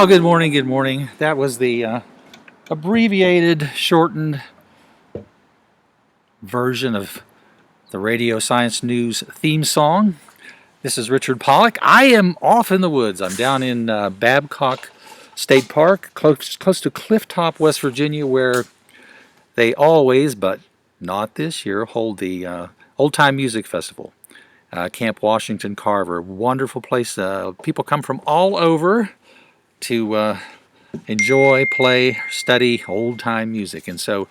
Well, good morning, good morning. That was the abbreviated, shortened version of the Radio Science News theme song. This is Richard Pollock. I am off in the woods. I'm down in Babcock State Park, close to Clifftop, West Virginia, where they always, but not this year, hold the Old Time Music Festival. Camp Washington Carver. Wonderful place. People come from all over to enjoy, play, study old-time music. And so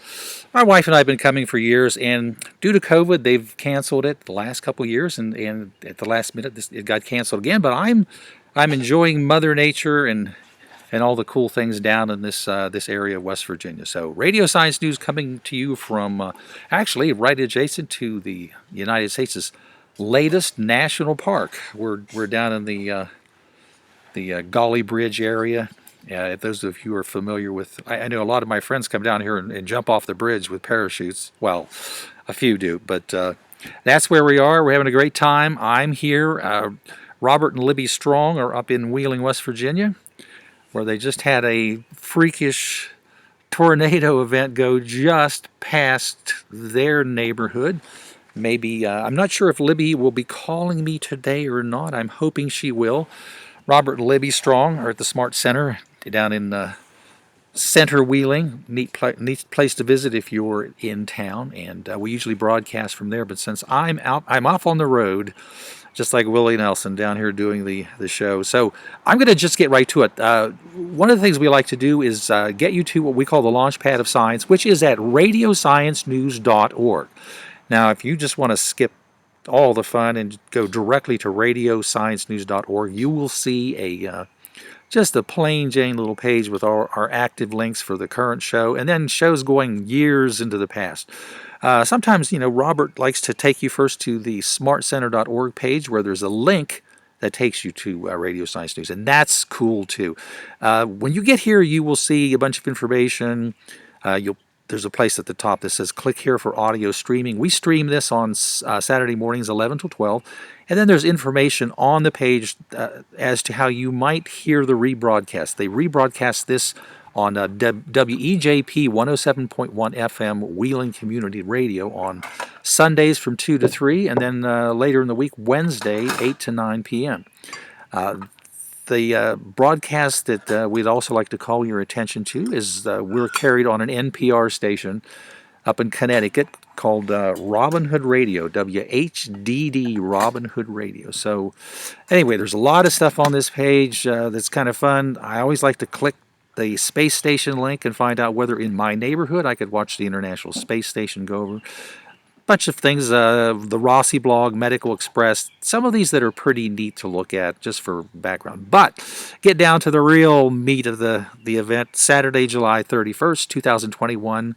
my wife and I have been coming for years, and due to COVID, they've canceled it the last couple of years, and at the last minute, it got canceled again. But I'm enjoying Mother Nature and all the cool things down in this area of West Virginia. So Radio Science News coming to you from actually right adjacent to the United States' latest national park. We're down in the Gauley Bridge area. If those of you are familiar with, I know a lot of my friends come down here and jump off the bridge with parachutes. Well, a few do, but that's where we are. We're having a great time. I'm here. Robert and Libby Strong are up in Wheeling, West Virginia, where they just had a freakish tornado event go just past their neighborhood. Maybe, I'm not sure if Libby will be calling me today or not. I'm hoping she will. Robert and Libby Strong are at the Smart Center down in Center Wheeling. Neat place to visit if you're in town, and we usually broadcast from there. But since I'm off on the road, just like Willie Nelson down here doing the show. So I'm going to just get right to it. One of the things we like to do is get you to what we call the Launchpad of Science, which is at radiosciencenews.org. Now, if you just want to skip all the fun and go directly to radiosciencenews.org, you will see just a plain Jane little page with our active links for the current show, and then shows going years into the past. Sometimes, Robert likes to take you first to the smartcenter.org page, where there's a link that takes you to Radio Science News, and that's cool too. When you get here, you will see a bunch of information. There's a place at the top that says click here for audio streaming. We stream this on Saturday mornings 11 till 12. And then there's information on the page as to how you might hear the rebroadcast. They rebroadcast this on WEJP 107.1 FM Wheeling Community Radio on Sundays from 2 to 3, and then later in the week, Wednesday, 8 to 9 p.m. The broadcast that we'd also like to call your attention to is we're carried on an NPR station up in Connecticut called Robin Hood Radio, WHDD Robin Hood Radio. So anyway, there's a lot of stuff on this page that's kind of fun. I always like to click the space station link and find out whether in my neighborhood I could watch the International Space Station go over. Bunch of things, the Rossi blog, Medical Express, some of these that are pretty neat to look at just for background. But get down to the real meat of the event, Saturday, July 31st, 2021.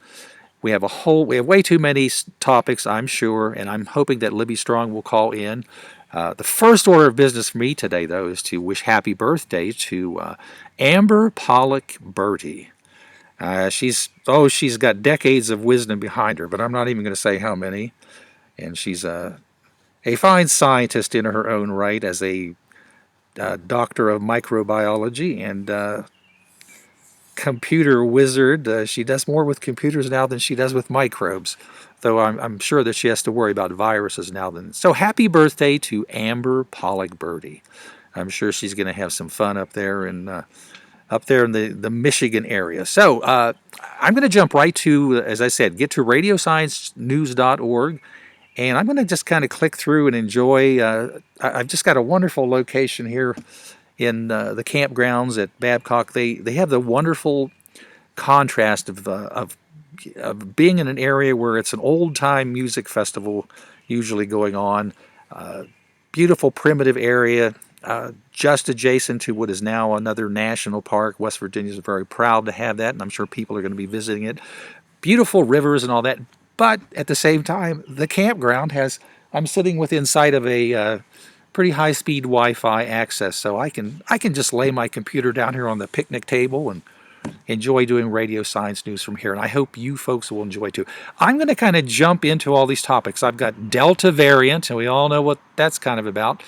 We have way too many topics, I'm sure, and I'm hoping that Libby Strong will call in. The first order of business for me today, though, is to wish happy birthday to Amber Pollock Bertie. She's got decades of wisdom behind her, but I'm not even going to say how many. And she's a fine scientist in her own right, as a doctor of microbiology and computer wizard. She does more with computers now than she does with microbes, though I'm sure that she has to worry about viruses now. So happy birthday to Amber Pollock Bertie. I'm sure she's going to have some fun up there in the Michigan area. So I'm going to jump right to, as I said, get to radiosciencenews.org, and I'm going to just kind of click through and enjoy. I've just got a wonderful location here in the campgrounds at Babcock. They have the wonderful contrast of being in an area where it's an old-time music festival usually going on. Beautiful primitive area. Just adjacent to what is now another national park. West Virginia is very proud to have that, and I'm sure people are going to be visiting it. Beautiful rivers and all that, but at the same time, the campground I'm sitting within sight of a pretty high-speed Wi-Fi access, so I can just lay my computer down here on the picnic table and enjoy doing Radio Science News from here, and I hope you folks will enjoy too. I'm going to kind of jump into all these topics. I've got Delta variant, and we all know what that's kind of about.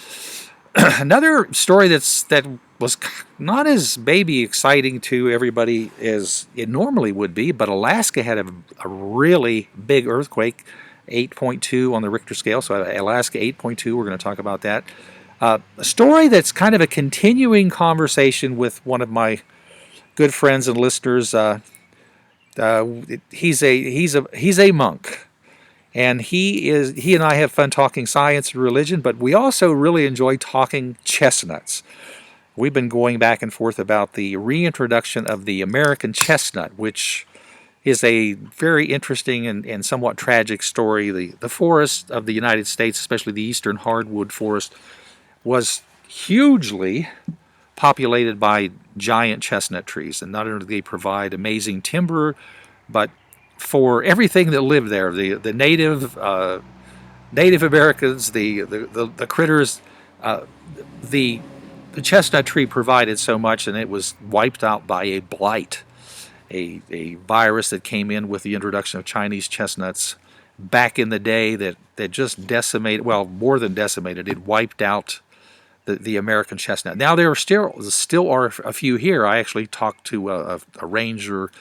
Another story that was not as maybe exciting to everybody as it normally would be, but Alaska had a really big earthquake, 8.2 on the Richter scale. So Alaska 8.2, we're going to talk about that. A story that's kind of a continuing conversation with one of my good friends and listeners. He's a monk, and he and I have fun talking science and religion, but we also really enjoy talking chestnuts. We've been going back and forth about the reintroduction of the American chestnut, which is a very interesting and somewhat tragic story. The forest of the United States, especially the eastern hardwood forest, was hugely populated by giant chestnut trees, and not only do they provide amazing timber, but for everything that lived there, the Native Americans, the critters, uh, the the chestnut tree provided so much, and it was wiped out by a blight, a virus that came in with the introduction of Chinese chestnuts back in the day that just decimated, well, more than decimated, it wiped out the American chestnut. Now there still are a few here. I actually talked to a ranger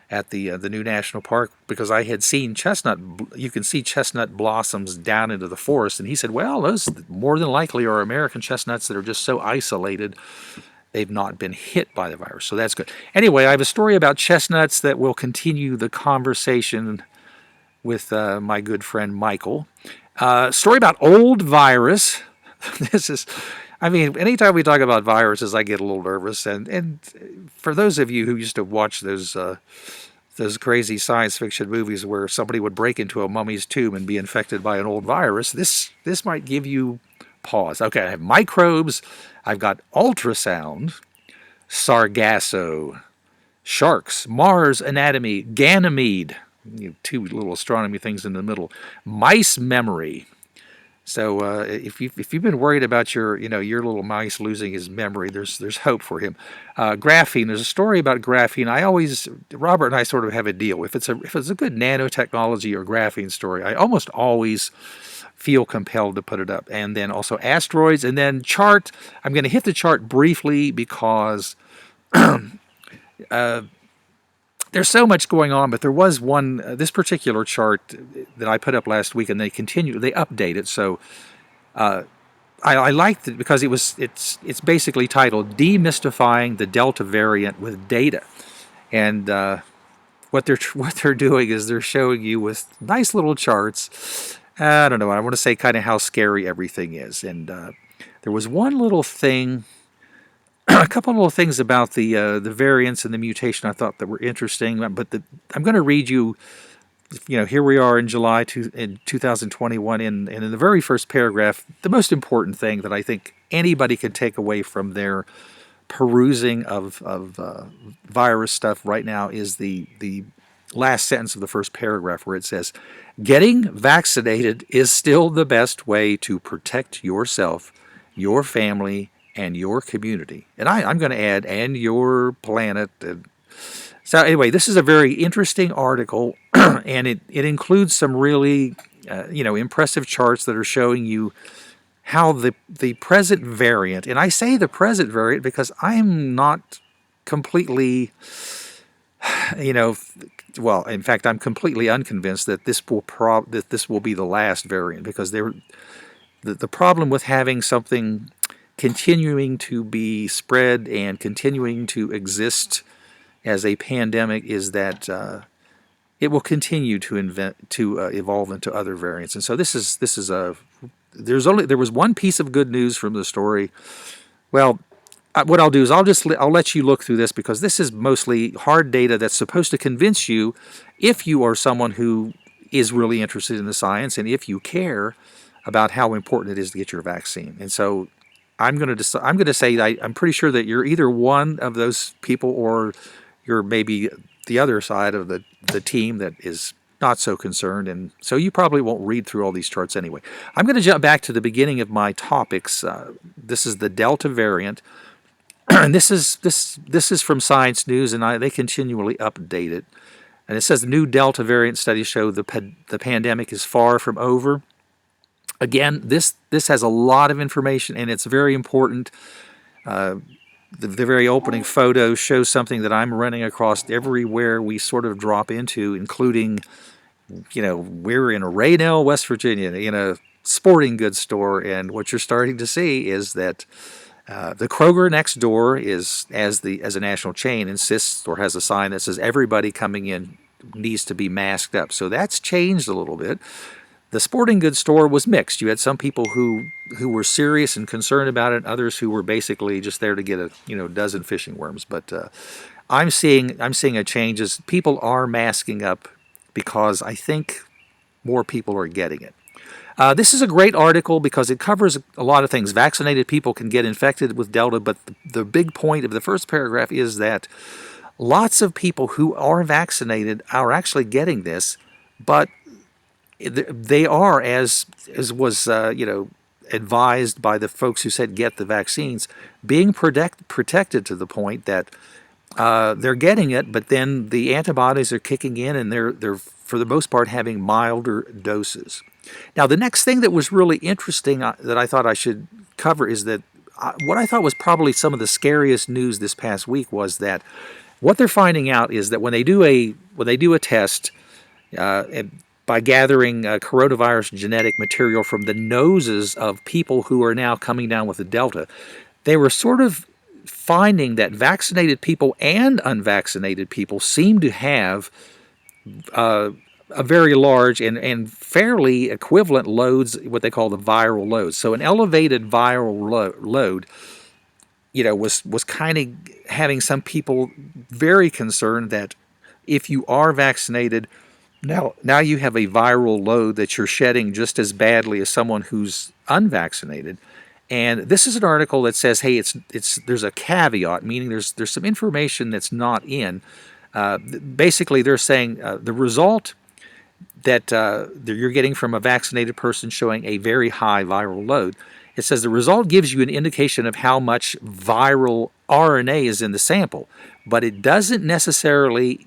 at the new national park because I had seen chestnut. You can see chestnut blossoms down into the forest, and he said, "Well, those more than likely are American chestnuts that are just so isolated they've not been hit by the virus." So that's good. Anyway, I have a story about chestnuts that will continue the conversation with my good friend Michael. Story about old virus. This is, I mean, anytime we talk about viruses, I get a little nervous. And for those of you who used to watch those crazy science fiction movies where somebody would break into a mummy's tomb and be infected by an old virus, this might give you pause. Okay, I have microbes. I've got ultrasound, Sargasso, sharks, Mars anatomy, Ganymede. Two little astronomy things in the middle. Mice memory. So if you've been worried about your little mice losing his memory, there's hope for him. Graphene. There's a story about graphene. Robert and I sort of have a deal. If it's a good nanotechnology or graphene story, I almost always feel compelled to put it up. And then also asteroids, and then chart. I'm going to hit the chart briefly because there's so much going on, but there was one, this particular chart that I put up last week, and they update it. So I liked it because it's basically titled "Demystifying the Delta Variant with Data," and what they're doing is they're showing you with nice little charts. I don't know. I want to say kind of how scary everything is, and there was one little thing. A couple of little things about the variants and the mutation I thought that were interesting, but I'm going to read you. Here we are in July in 2021, and in the very first paragraph, the most important thing that I think anybody can take away from their perusing of virus stuff right now is the last sentence of the first paragraph, where it says, "Getting vaccinated is still the best way to protect yourself, your family, and your community." And I'm going to add, and your planet. So anyway, this is a very interesting article, and it includes some really, impressive charts that are showing you how the present variant, and I say the present variant because I'm not completely, well, in fact, I'm completely unconvinced that this will be the last variant, because the problem with having something continuing to be spread and continuing to exist as a pandemic is that it will continue to evolve into other variants. And so there was one piece of good news from the story. Well, what I'll do is I'll let you look through this, because this is mostly hard data that's supposed to convince you, if you are someone who is really interested in the science and if you care about how important it is to get your vaccine. And so I'm going to say that I'm pretty sure that you're either one of those people, or you're maybe the other side of the team that is not so concerned, and so you probably won't read through all these charts anyway. I'm going to jump back to the beginning of my topics. This is the Delta variant, and this is from Science News, and they continually update it. And it says the new Delta variant studies show the pandemic is far from over. Again, this has a lot of information, and it's very important. The very opening photo shows something that I'm running across everywhere we sort of drop into, including, we're in Raynell, West Virginia, in a sporting goods store, and what you're starting to see is that the Kroger next door is, as a national chain, insists or has a sign that says everybody coming in needs to be masked up. So that's changed a little bit. The sporting goods store was mixed. You had some people who were serious and concerned about it, others who were basically just there to get a dozen fishing worms. But I'm seeing a change as people are masking up because I think more people are getting it. This is a great article because it covers a lot of things. Vaccinated people can get infected with Delta, but the big point of the first paragraph is that lots of people who are vaccinated are actually getting this, but they are, as was advised by the folks who said get the vaccines, being protected to the point that they're getting it, but then the antibodies are kicking in, and they're for the most part having milder doses. Now, the next thing that was really interesting that I thought I should cover is that what I thought was probably some of the scariest news this past week was that what they're finding out is that when they do a test, by gathering coronavirus genetic material from the noses of people who are now coming down with the Delta, they were sort of finding that vaccinated people and unvaccinated people seem to have a very large and fairly equivalent loads, what they call the viral loads. So an elevated viral load, was kind of having some people very concerned that if you are vaccinated, now you have a viral load that you're shedding just as badly as someone who's unvaccinated. And this is an article that says, hey, there's a caveat, meaning there's some information that's not in. Basically, they're saying the result that you're getting from a vaccinated person showing a very high viral load. It says the result gives you an indication of how much viral RNA is in the sample, but it doesn't necessarily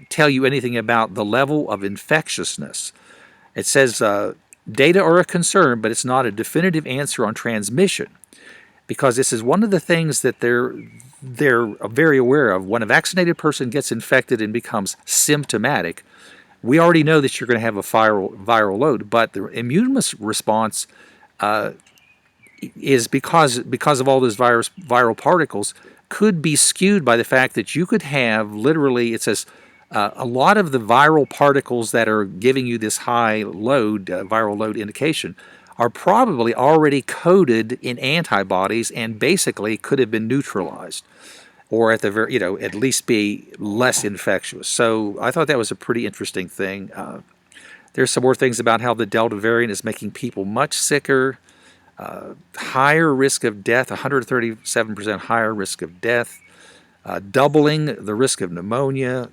tell you anything about the level of infectiousness. It says data are a concern, but it's not a definitive answer on transmission, because this is one of the things that they're very aware of. When a vaccinated person gets infected and becomes symptomatic, we already know that you're going to have a viral load, but the immune response is because of all those viral particles could be skewed by the fact that you could have literally, it says, a lot of the viral particles that are giving you this high load, viral load indication, are probably already coded in antibodies and basically could have been neutralized, or at the very, at least be less infectious. So I thought that was a pretty interesting thing. There's some more things about how the Delta variant is making people much sicker, higher risk of death, 137% higher risk of death, doubling the risk of pneumonia.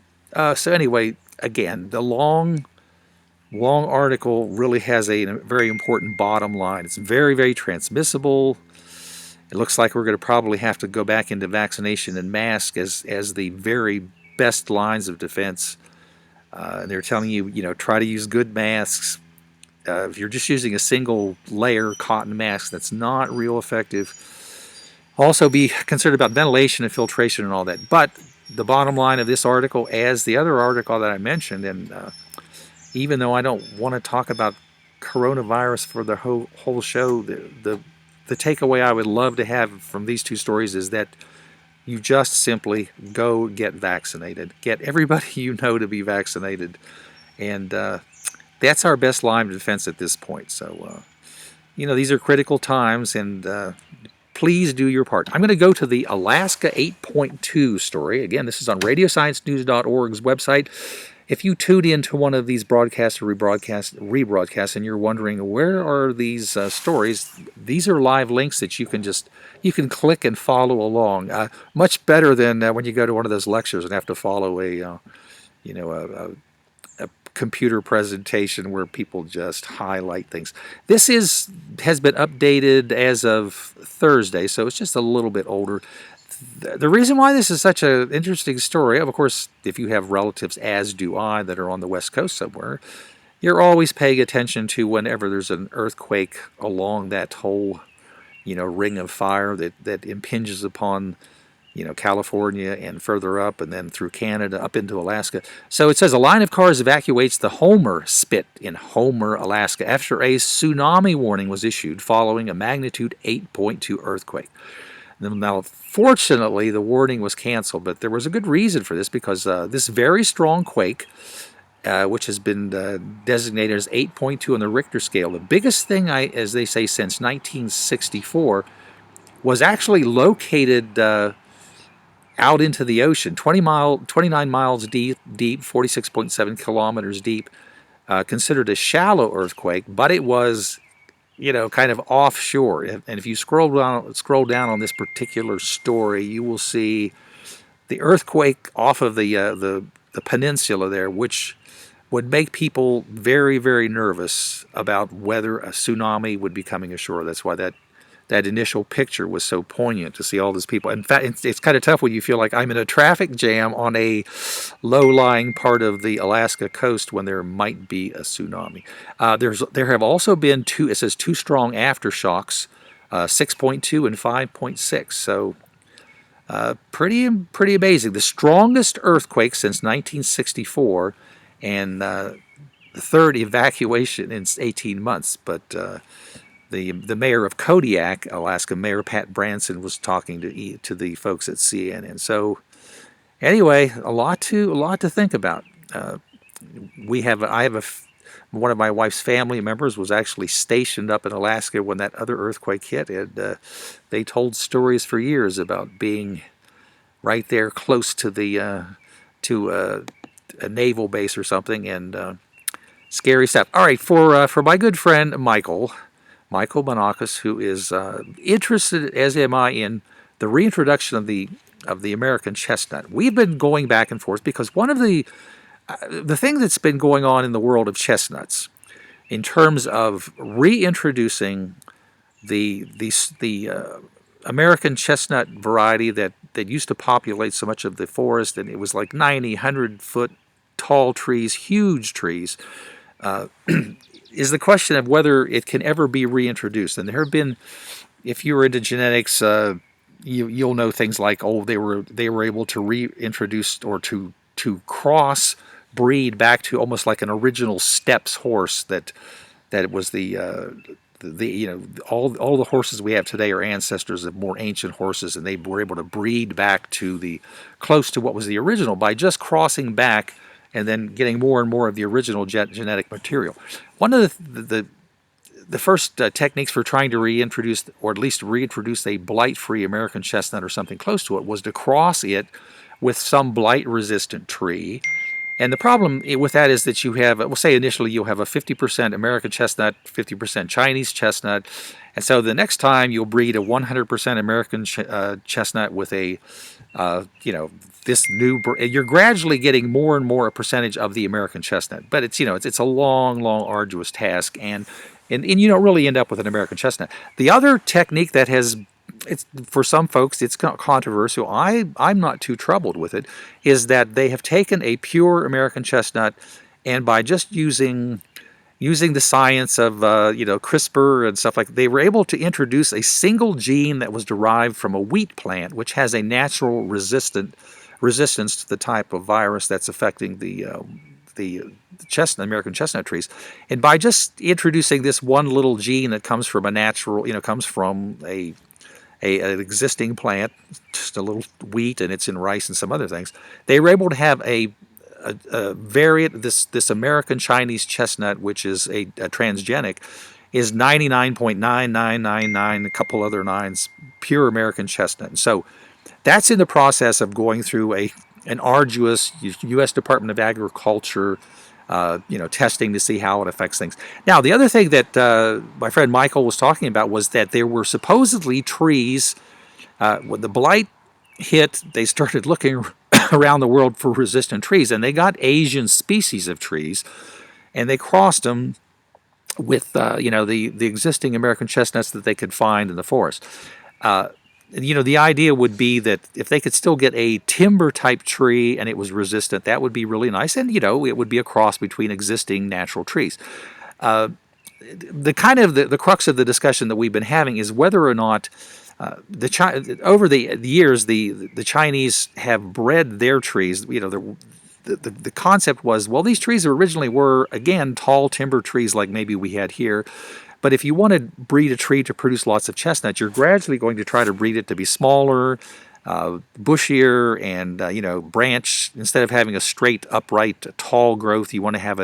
So anyway, again, the long article really has a very important bottom line. It's very, very transmissible. It looks like we're going to probably have to go back into vaccination and mask as the very best lines of defense. They're telling you, try to use good masks. If you're just using a single layer cotton mask, that's not real effective. Also be concerned about ventilation and filtration and all that. But the bottom line of this article, as the other article that I mentioned, and even though I don't want to talk about coronavirus for the whole show, the takeaway I would love to have from these two stories is that you just simply go get vaccinated. Get everybody you know to be vaccinated. And that's our best line of defense at this point. So, these are critical times, and please do your part. I'm going to go to the Alaska 8.2 story. Again, this is on radiosciencenews.org's website. If you tuned into one of these broadcasts or rebroadcasts, and you're wondering where are these stories, these are live links that you can click and follow along. Much better than when you go to one of those lectures and have to follow a computer presentation where people just highlight things. This has been updated as of Thursday, so it's just a little bit older. The reason why this is such an interesting story, of course, if you have relatives, as do I, that are on the West Coast somewhere, you're always paying attention to whenever there's an earthquake along that whole, ring of fire that impinges upon, California and further up, and then through Canada up into Alaska. So it says a line of cars evacuates the Homer Spit in Homer, Alaska, after a tsunami warning was issued following a magnitude 8.2 earthquake. Now, fortunately, the warning was canceled, but there was a good reason for this, because this very strong quake, which has been designated as 8.2 on the Richter scale, the biggest thing, as they say, since 1964, was actually located out into the ocean, 29 miles deep, 46.7 kilometers deep, considered a shallow earthquake, but it was, kind of offshore. And if you scroll down on this particular story, you will see the earthquake off of the peninsula there, which would make people very, very nervous about whether a tsunami would be coming ashore. That's why that initial picture was so poignant, to see all these people. In fact, it's kind of tough when you feel like I'm in a traffic jam on a low-lying part of the Alaska coast when there might be a tsunami. There have also been two strong aftershocks, 6.2 and 5.6. So pretty amazing. The strongest earthquake since 1964, and the third evacuation in 18 months. But the mayor of Kodiak, Alaska, Mayor Pat Branson, was talking to the folks at CNN. So anyway, a lot to think about. One of my wife's family members was actually stationed up in Alaska when that other earthquake hit, and they told stories for years about being right there close to a naval base or something, and scary stuff. All right, for my good friend Michael Monakis, who is interested, as am I, in the reintroduction of the American chestnut. We've been going back and forth because one of the thing that's been going on in the world of chestnuts, in terms of reintroducing the American chestnut variety that used to populate so much of the forest, and it was like 90, 100-foot tall trees, huge trees, is the question of whether it can ever be reintroduced. And there have been, if you're into genetics, you'll know things like, they were able to reintroduce or to cross breed back to almost like an original steppes horse, that it was all the horses we have today are ancestors of more ancient horses, and they were able to breed back to close to what was the original by just crossing back and then getting more and more of the original genetic material. One of the first techniques for trying to reintroduce, or at least reintroduce, a blight-free American chestnut or something close to it, was to cross it with some blight-resistant tree. And the problem with that is that you have, we'll say initially you'll have a 50% American chestnut, 50% Chinese chestnut, and so the next time you'll breed a 100% American chestnut with this new, you're gradually getting more and more a percentage of the American chestnut. But it's a long, arduous task, and you don't really end up with an American chestnut. The other technique that it's for some folks, it's controversial. I'm not too troubled with it. Is that they have taken a pure American chestnut, and by just using the science of CRISPR and stuff they were able to introduce a single gene that was derived from a wheat plant, which has a natural resistance to the type of virus that's affecting the American chestnut trees. And by just introducing this one little gene that comes from comes from an existing plant, just a little wheat, and it's in rice and some other things, they were able to have a variant. This American Chinese chestnut, which is a transgenic, is 99.9999, a couple other nines, pure American chestnut. And so that's in the process of going through an arduous U.S. Department of Agriculture testing to see how it affects things. Now, the other thing that my friend Michael was talking about was that there were supposedly trees, when the blight hit, they started looking around the world for resistant trees, and they got Asian species of trees, and they crossed them with the existing American chestnuts that they could find in the forest. the idea would be that if they could still get a timber type tree and it was resistant, that would be really nice. And, it would be a cross between existing natural trees. The crux of the discussion that we've been having is whether or not over the years the Chinese have bred their trees. The concept was, well, these trees originally were, again, tall timber trees like maybe we had here. But if you want to breed a tree to produce lots of chestnuts, you're gradually going to try to breed it to be smaller, bushier, and branch. Instead of having a straight, upright, tall growth, you want to have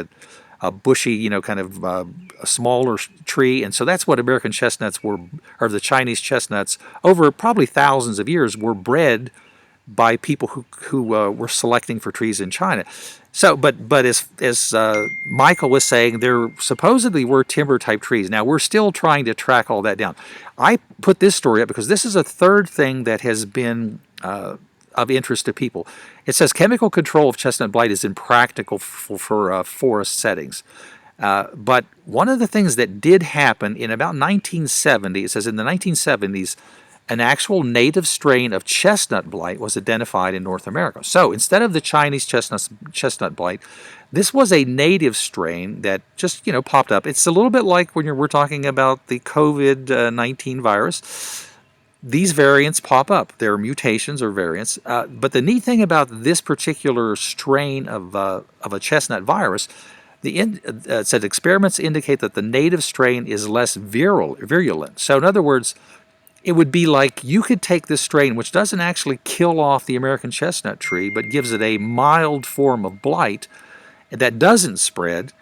a bushy, a smaller tree. And so that's what American chestnuts were, or the Chinese chestnuts, over probably thousands of years, were bred by people who were selecting for trees in China. So, but as Michael was saying, there supposedly were timber type trees. Now we're still trying to track all that down. I put this story up because this is a third thing that has been of interest to people. It says chemical control of chestnut blight is impractical for forest settings. But one of the things that did happen in about 1970, it says in the 1970s, an actual native strain of chestnut blight was identified in North America. So instead of the Chinese chestnut blight, this was a native strain that just popped up. It's a little bit like when we're talking about the COVID-19 virus. These variants pop up. They're mutations or variants. But the neat thing about this particular strain of a chestnut virus, it said experiments indicate that the native strain is less virulent. So in other words, it would be like you could take this strain, which doesn't actually kill off the American chestnut tree, but gives it a mild form of blight that doesn't spread.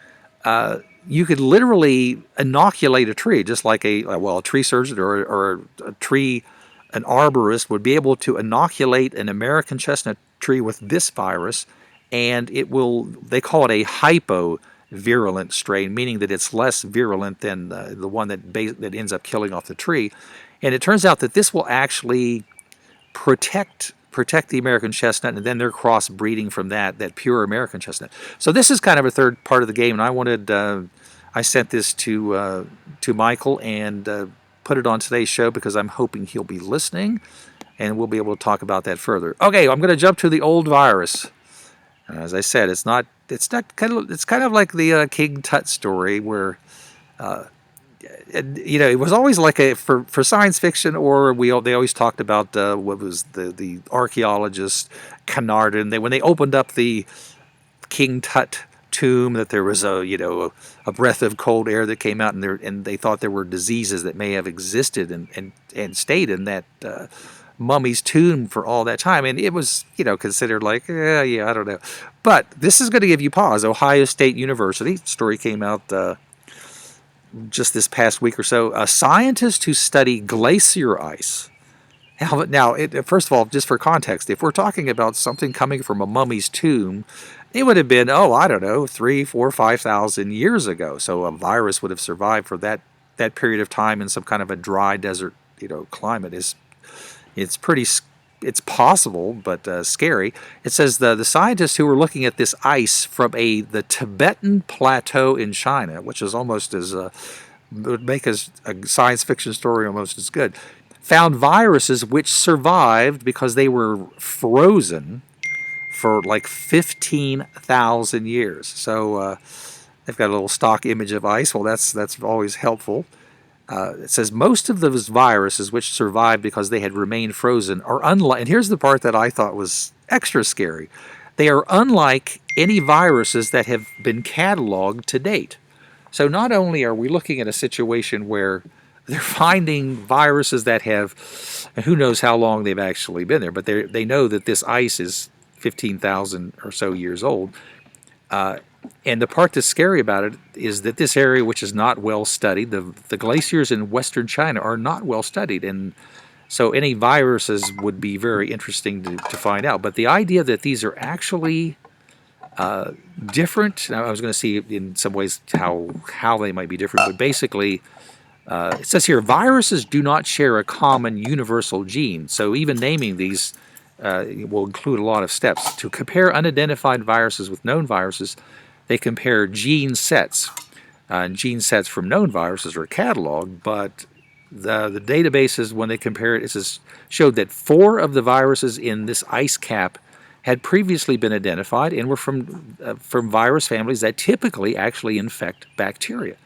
You could literally inoculate a tree, just like a tree surgeon or an arborist would be able to inoculate an American chestnut tree with this virus, and they call it a hypovirulent strain, meaning that it's less virulent than the one that ends up killing off the tree. And it turns out that this will actually protect the American chestnut, and then they're crossbreeding from that pure American chestnut. So this is kind of a third part of the game, and I sent this to Michael and put it on today's show because I'm hoping he'll be listening, and we'll be able to talk about that further. Okay, I'm going to jump to the old virus. As I said, it's kind of like the King Tut story where. It was always like for science fiction, or they always talked about what was the archaeologist Carnarvon. When they opened up the King Tut tomb, that there was a breath of cold air that came out, and they thought there were diseases that may have existed and stayed in that mummy's tomb for all that time, and it was considered like I don't know. But this is going to give you pause. Ohio State University story came out. Just this past week or so, scientists who study glacier ice. Now, first of all, just for context, if we're talking about something coming from a mummy's tomb, it would have been, 3, 4, 5,000 years ago. So a virus would have survived for that period of time in some kind of a dry desert, climate. It's possible, but scary. It says the scientists who were looking at this ice from the Tibetan Plateau in China, which is almost would make a science fiction story almost as good, found viruses which survived because they were frozen for like 15,000 years. So they've got a little stock image of ice. Well, that's always helpful. It says most of those viruses which survived because they had remained frozen are unlike, and here's the part that I thought was extra scary, they are unlike any viruses that have been cataloged to date. So not only are we looking at a situation where they're finding viruses that have, and who knows how long they've actually been there, but they know that this ice is 15,000 or so years old. And the part that's scary about it is that this area, which is not well studied, the glaciers in western China are not well studied, and so any viruses would be very interesting to find out. But the idea that these are actually different, now I was going to see in some ways how they might be different, but basically it says here, viruses do not share a common universal gene, so even naming these will include a lot of steps. To compare unidentified viruses with known viruses, they compare gene sets. Gene sets from known viruses are cataloged, but the databases, when they compare it, showed that 4 of the viruses in this ice cap had previously been identified and were from virus families that typically actually infect bacteria.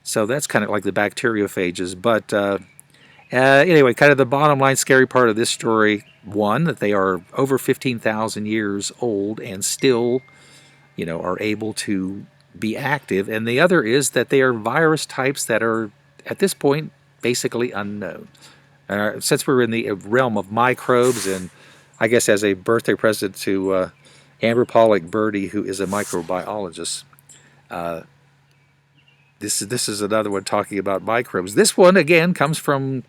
So that's kind of like the bacteriophages. But anyway, kind of the bottom line scary part of this story, one, that they are over 15,000 years old and still, are able to be active. And the other is that they are virus types that are, at this point, basically unknown. Since we're in the realm of microbes, and I guess as a birthday present to Amber Pollock Birdie, who is a microbiologist, this is another one talking about microbes. This one, again, comes from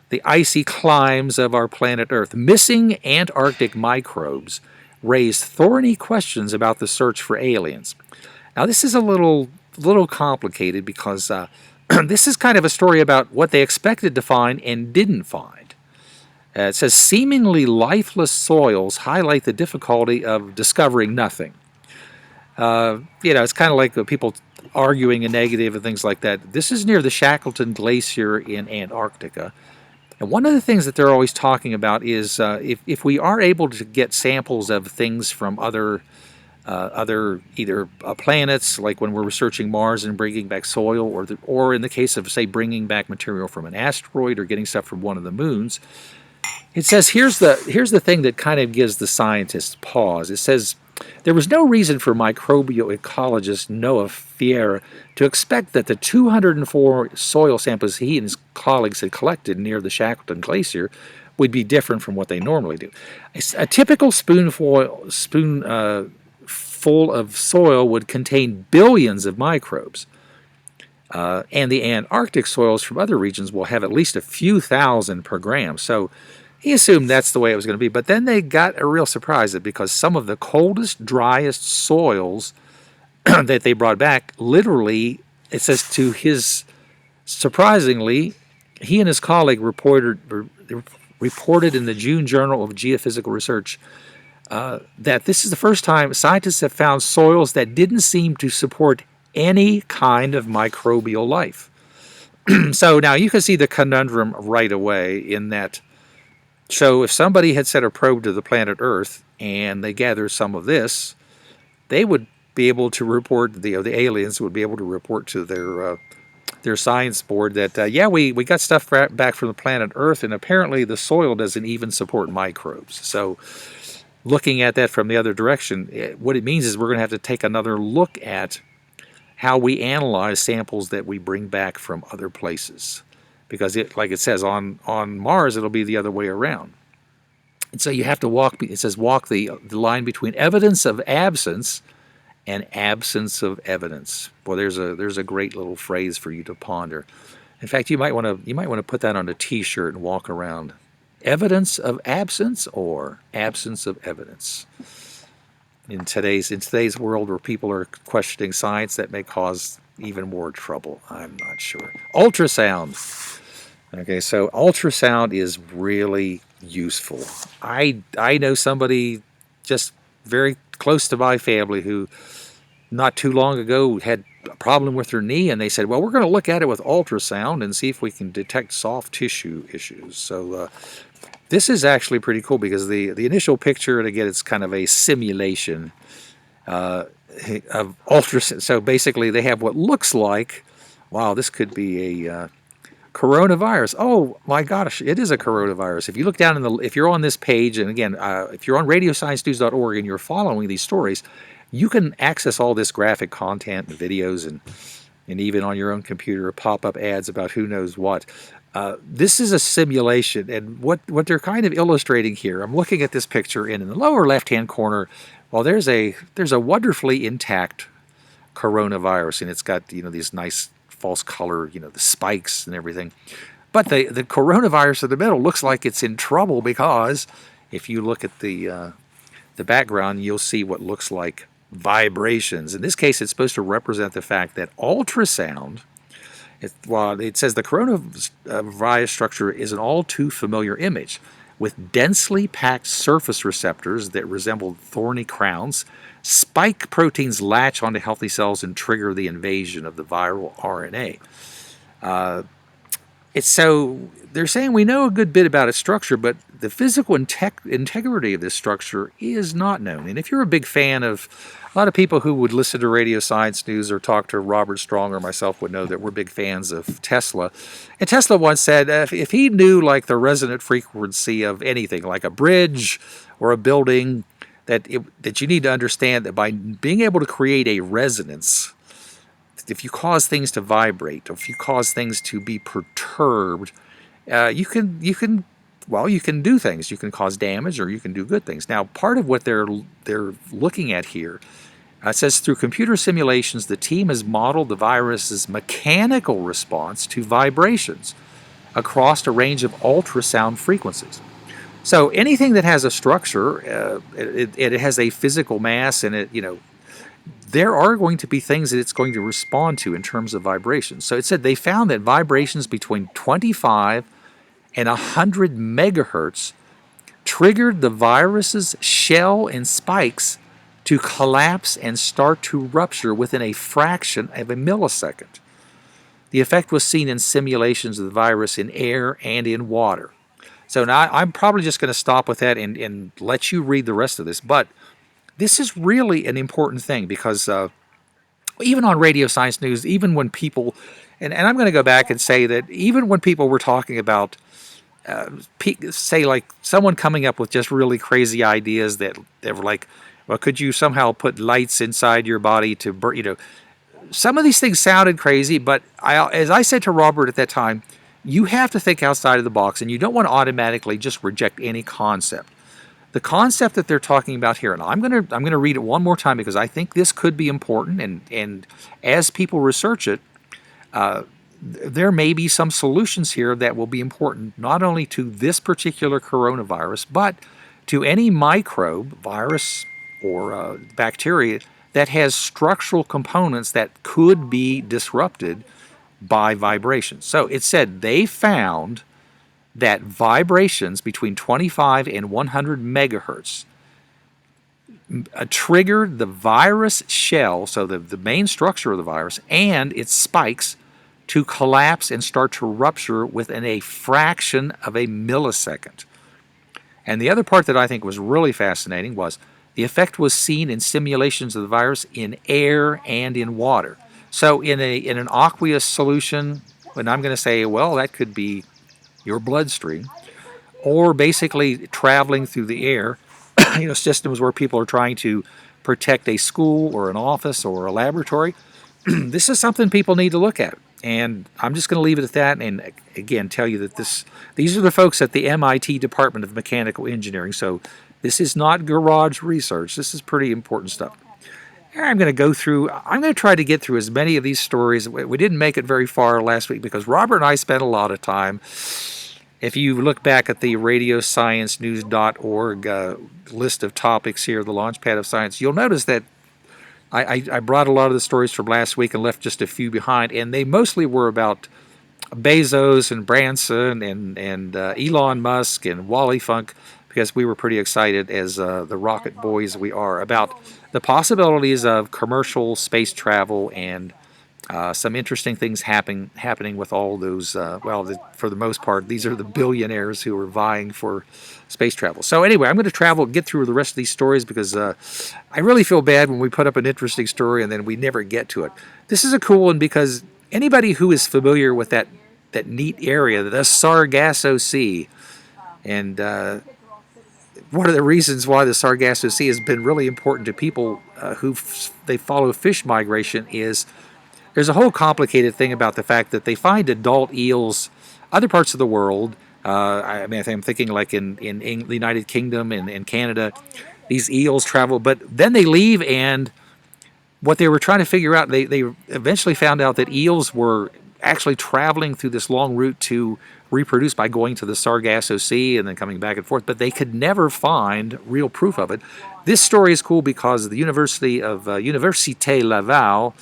the icy climes of our planet Earth. Missing Antarctic microbes raise thorny questions about the search for aliens. Now, this is a little complicated because this is kind of a story about what they expected to find and didn't find. It says, seemingly lifeless soils highlight the difficulty of discovering nothing. It's kind of like people arguing a negative and things like that. This is near the Shackleton Glacier in Antarctica. And one of the things that they're always talking about is if we are able to get samples of things from other either planets, like when we're researching Mars and bringing back soil, or in the case of, say, bringing back material from an asteroid or getting stuff from one of the moons, it says here's the thing that kind of gives the scientists pause. It says, there was no reason for microbial ecologist Noah Fier to expect that the 204 soil samples he and his colleagues had collected near the Shackleton Glacier would be different from what they normally do. A typical spoonful of soil would contain billions of microbes. And the Antarctic soils from other regions will have at least a few thousand per gram. So he assumed that's the way it was going to be. But then they got a real surprise because some of the coldest, driest soils that they brought back, literally, it says to his, surprisingly, he and his colleague reported in the June Journal of Geophysical Research that this is the first time scientists have found soils that didn't seem to support any kind of microbial life. So now you can see the conundrum right away in that. So if somebody had sent a probe to the planet Earth and they gathered some of this, they would be able to report, the aliens would be able to report to their science board that, we got stuff back from the planet Earth, and apparently the soil doesn't even support microbes. So looking at that from the other direction, what it means is we're going to have to take another look at how we analyze samples that we bring back from other places. Because like it says, on Mars, it'll be the other way around. And so you have to walk the line between evidence of absence and absence of evidence. Boy, there's a great little phrase for you to ponder. In fact, you might want to put that on a T-shirt and walk around. Evidence of absence or absence of evidence. In today's world where people are questioning science, that may cause even more trouble. I'm not sure. Ultrasound. Okay, so ultrasound is really useful. I know somebody just very close to my family who not too long ago had a problem with her knee, and they said, well, we're going to look at it with ultrasound and see if we can detect soft tissue issues. So this is actually pretty cool because the initial picture, and again, it's kind of a simulation of ultrasound. So basically they have what looks like, wow, this could be a coronavirus. Oh my gosh, it is a coronavirus. If you look down if you're on this page, and again, if you're on radiosciencenews.org and you're following these stories, you can access all this graphic content and videos, and even on your own computer, pop-up ads about who knows what. This is a simulation, and what they're kind of illustrating here, I'm looking at this picture, and in the lower left-hand corner, well, there's a wonderfully intact coronavirus, and it's got these nice false color, the spikes and everything. But the coronavirus in the middle looks like it's in trouble because if you look at the background, you'll see what looks like vibrations. In this case, it's supposed to represent the fact that ultrasound, it says the coronavirus structure is an all too familiar image with densely packed surface receptors that resemble thorny crowns. Spike proteins latch onto healthy cells and trigger the invasion of the viral RNA. it's so they're saying we know a good bit about its structure, but the physical integrity of this structure is not known. And if you're a big fan of a lot of people who would listen to Radio Science News or talk to Robert Strong or myself would know that we're big fans of Tesla. And Tesla once said if he knew like the resonant frequency of anything, like a bridge or a building, that you need to understand that by being able to create a resonance, if you cause things to vibrate, or if you cause things to be perturbed, you can do things. You can cause damage, or you can do good things. Now, part of what they're looking at here says through computer simulations, the team has modeled the virus's mechanical response to vibrations across a range of ultrasound frequencies. So anything that has a structure, it has a physical mass, and there are going to be things that it's going to respond to in terms of vibrations. So it said they found that vibrations between 25 and 100 megahertz triggered the virus's shell and spikes to collapse and start to rupture within a fraction of a millisecond. The effect was seen in simulations of the virus in air and in water. So now I'm probably just going to stop with that and let you read the rest of this. But this is really an important thing because even on Radio Science News, even when people, and I'm going to go back and say that even when people were talking about, say like someone coming up with just really crazy ideas that were like, well, could you somehow put lights inside your body to burn, some of these things sounded crazy, but as I said to Robert at that time, you have to think outside of the box, and you don't want to automatically just reject any concept. The concept that they're talking about here, and I'm gonna read it one more time because I think this could be important, and as people research it, there may be some solutions here that will be important not only to this particular coronavirus, but to any microbe, virus, or bacteria that has structural components that could be disrupted by vibrations. So it said they found that vibrations between 25 and 100 megahertz triggered the virus shell, so the main structure of the virus, and its spikes to collapse and start to rupture within a fraction of a millisecond. And the other part that I think was really fascinating was the effect was seen in simulations of the virus in air and in water. So in an aqueous solution, and I'm going to say, well, that could be your bloodstream, or basically traveling through the air, systems where people are trying to protect a school or an office or a laboratory. This is something people need to look at. And I'm just going to leave it at that, and again tell you that these are the folks at the MIT Department of Mechanical Engineering. So this is not garage research. This is pretty important stuff. I'm going to try to get through as many of these stories. We didn't make it very far last week because Robert and I spent a lot of time. If you look back at the radiosciencenews.org list of topics here, the Launchpad of Science, you'll notice that I brought a lot of the stories from last week and left just a few behind, and they mostly were about Bezos and Branson and Elon Musk and Wally Funk, because we were pretty excited as the rocket boys we are about the possibilities of commercial space travel and some interesting things happening with all those, for the most part, these are the billionaires who are vying for space travel. So anyway, I'm going to get through the rest of these stories because I really feel bad when we put up an interesting story and then we never get to it. This is a cool one because anybody who is familiar with that neat area, the Sargasso Sea, and one of the reasons why the Sargasso Sea has been really important to people they follow fish migration is there's a whole complicated thing about the fact that they find adult eels other parts of the world. I think I'm thinking like in the United Kingdom and Canada, these eels travel, but then they leave, and what they were trying to figure out, they eventually found out that eels were actually traveling through this long route to reproduce by going to the Sargasso Sea and then coming back and forth, but they could never find real proof of it. This story is cool because the Université Laval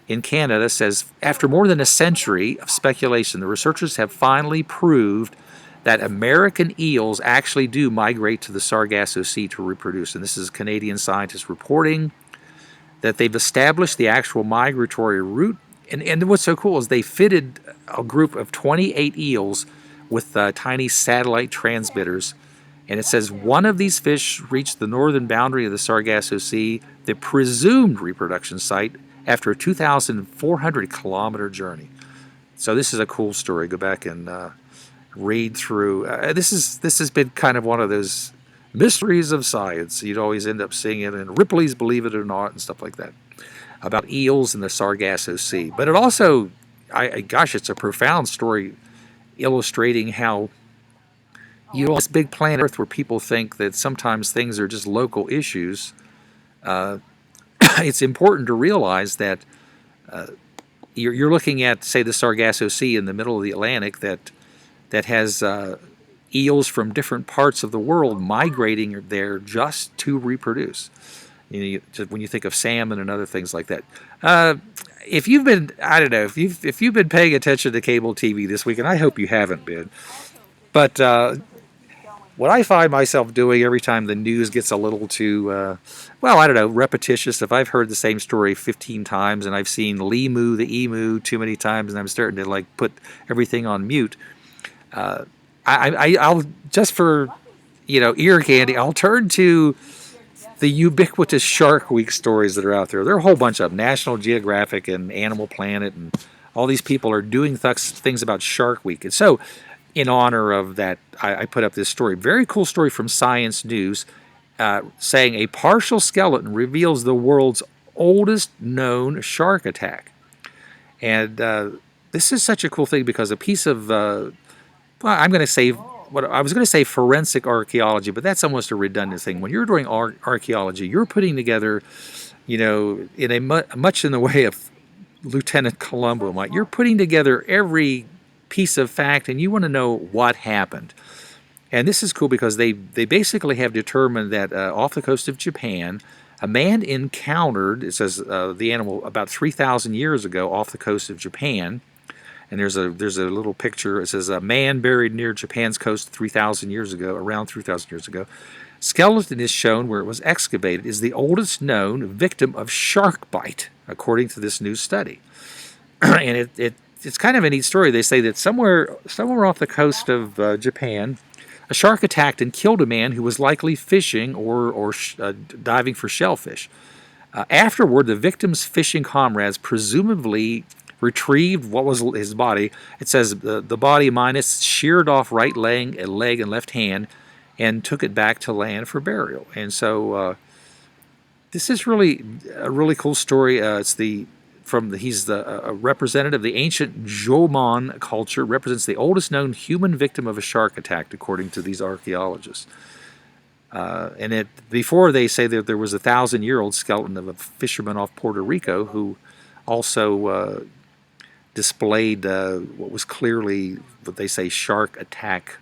in Canada says, after more than a century of speculation, the researchers have finally proved that American eels actually do migrate to the Sargasso Sea to reproduce. And this is Canadian scientists reporting that they've established the actual migratory route And what's so cool is they fitted a group of 28 eels with tiny satellite transmitters. And it says one of these fish reached the northern boundary of the Sargasso Sea, the presumed reproduction site, after a 2,400-kilometer journey. So this is a cool story. Go back and read through. This has been kind of one of those mysteries of science. You'd always end up seeing it in Ripley's Believe It or Not and stuff like that, about eels in the Sargasso Sea. But it also, gosh, it's a profound story illustrating how, you know, this big planet Earth where people think that sometimes things are just local issues, it's important to realize that you're looking at, say, the Sargasso Sea in the middle of the Atlantic that has eels from different parts of the world migrating there just to reproduce. You know, just when you think of salmon and other things like that. If you've been, I don't know, if you've been paying attention to cable TV this week, and I hope you haven't been, but what I find myself doing every time the news gets a little too, well, I don't know, repetitious, if I've heard the same story 15 times and I've seen Limu the emu too many times and I'm starting to like put everything on mute, I'll, just for, you know, ear candy, I'll turn to the ubiquitous Shark Week stories that are out there. There are a whole bunch of them. National Geographic and Animal Planet and all these people are doing things about Shark Week. And so, in honor of that, I put up this story. Very cool story from Science News saying a partial skeleton reveals the world's oldest known shark attack. And this is such a cool thing because a piece of, well, I'm going to say, what I was going to say forensic archaeology, but that's almost a redundant thing. When you're doing archaeology, you're putting together, you know, in a much in the way of Lieutenant Columbo might, you're putting together every piece of fact and you want to know what happened. And this is cool because they basically have determined that off the coast of Japan, a man encountered, it says the animal about 3,000 years ago off the coast of Japan. And there's a little picture. It says a man buried near Japan's coast 3,000 years ago, around 3,000 years ago. Skeleton is shown where it was excavated, is the oldest known victim of shark bite, according to this new study. And it's kind of a neat story. They say that somewhere off the coast of Japan, a shark attacked and killed a man who was likely fishing or diving for shellfish. Afterward, the victim's fishing comrades presumably retrieved what was his body. It says the body minus sheared off right leg and left hand and took it back to land for burial. And so this is really a really cool story. He's a representative of the ancient Jomon culture, represents the oldest known human victim of a shark attack, according to these archaeologists. And before they say that there was a 1,000-year-old skeleton of a fisherman off Puerto Rico who also displayed what was clearly what they say shark attack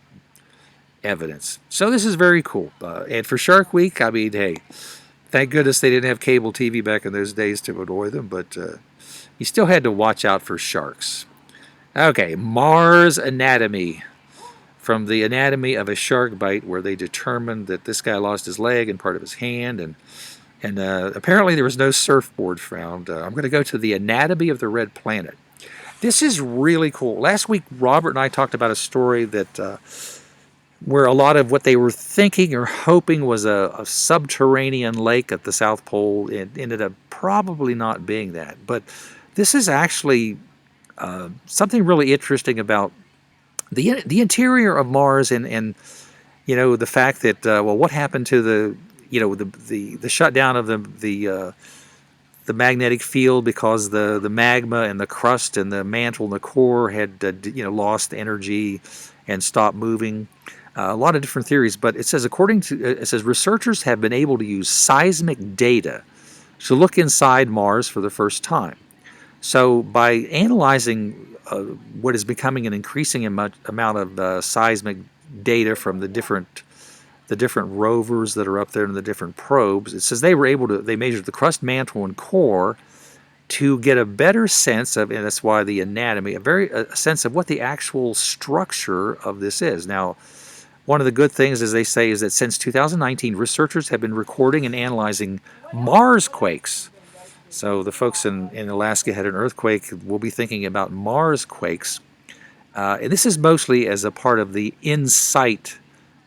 evidence. So this is very cool. And for Shark Week, I mean, hey, thank goodness they didn't have cable TV back in those days to annoy them, but you still had to watch out for sharks. Okay, Mars Anatomy. From the anatomy of a shark bite, where they determined that this guy lost his leg and part of his hand, and apparently there was no surfboard found. I'm going to go to the anatomy of the red planet. This is really cool. Last week, Robert and I talked about a story that where a lot of what they were thinking or hoping was a subterranean lake at the South Pole, it ended up probably not being that. But this is actually something really interesting about the interior of Mars, and you know, the fact that well, what happened to the shutdown of the magnetic field because the magma and the crust and the mantle and the core had lost energy and stopped moving. A lot of different theories, but it says researchers have been able to use seismic data to look inside Mars for the first time. So by analyzing what is becoming an increasing amount of seismic data from the different rovers that are up there and the different probes, it says they measured the crust, mantle, and core to get a better sense of, and that's why the anatomy, a sense of what the actual structure of this is. Now, one of the good things, as they say, is that since 2019, researchers have been recording and analyzing Mars quakes So the folks in Alaska had an earthquake. We'll be thinking about Mars quakes. And this is mostly as a part of the InSight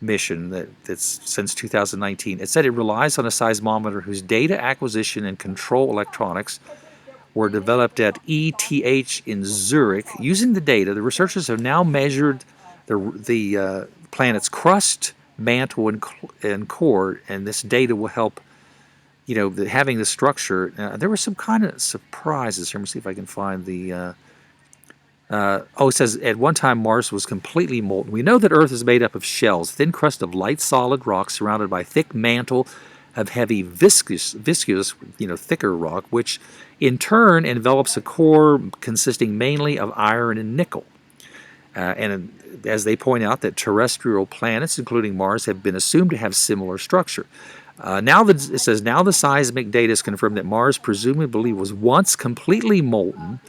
mission that's since 2019. It said it relies on a seismometer whose data acquisition and control electronics were developed at ETH in Zurich. Using the data, the researchers have now measured the planet's crust, mantle, and core, and this data will help, having the structure. There were some kind of surprises here. Let me see if I can find the... it says, at one time Mars was completely molten. We know that Earth is made up of shells, thin crust of light solid rock surrounded by thick mantle of heavy viscous, thicker rock, which in turn envelops a core consisting mainly of iron and nickel. And as they point out, that terrestrial planets, including Mars, have been assumed to have similar structure. It says, now the seismic data has confirmed that Mars presumably was once completely molten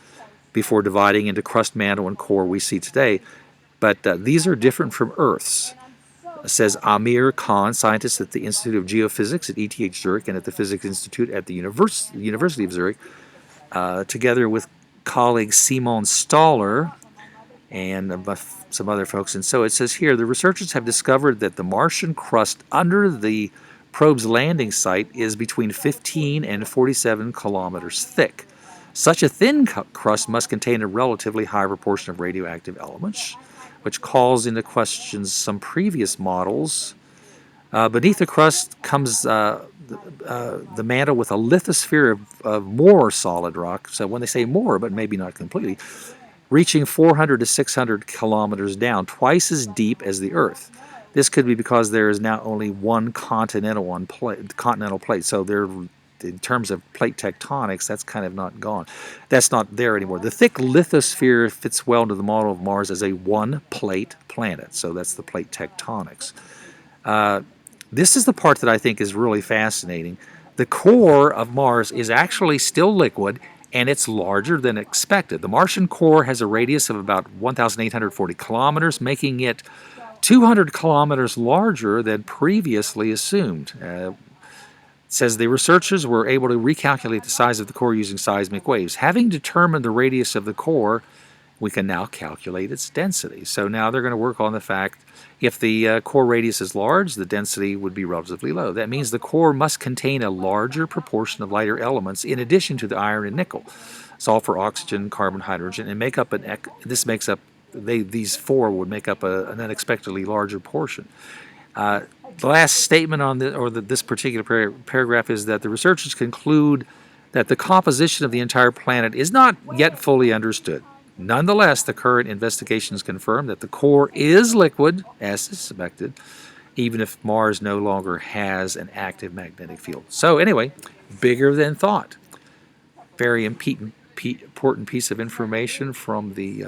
before dividing into crust, mantle, and core we see today. But these are different from Earth's, says Amir Khan, scientist at the Institute of Geophysics at ETH Zurich and at the Physics Institute at the University of Zurich, together with colleague Simon Staller and some other folks. And so it says here, the researchers have discovered that the Martian crust under the probe's landing site is between 15 and 47 kilometers thick. Such a thin crust must contain a relatively high proportion of radioactive elements, which calls into question some previous models. Beneath the crust comes the mantle with a lithosphere of more solid rock. So when they say more, but maybe not completely, reaching 400 to 600 kilometers down, twice as deep as the Earth. This could be because there is now only one continental plate. So in terms of plate tectonics, that's kind of not gone. That's not there anymore. The thick lithosphere fits well into the model of Mars as a one-plate planet. So that's the plate tectonics. This is the part that I think is really fascinating. The core of Mars is actually still liquid, and it's larger than expected. The Martian core has a radius of about 1,840 kilometers, making it 200 kilometers larger than previously assumed. Says the researchers were able to recalculate the size of the core using seismic waves. Having determined the radius of the core, we can now calculate its density. So now they're going to work on the fact if the core radius is large, the density would be relatively low. That means the core must contain a larger proportion of lighter elements in addition to the iron and nickel, sulfur, oxygen, carbon, hydrogen, and these four would make up an unexpectedly larger portion. The last statement on this particular paragraph is that the researchers conclude that the composition of the entire planet is not yet fully understood. Nonetheless, the current investigations confirm that the core is liquid, as suspected, even if Mars no longer has an active magnetic field. So anyway, bigger than thought. Very important piece of information from the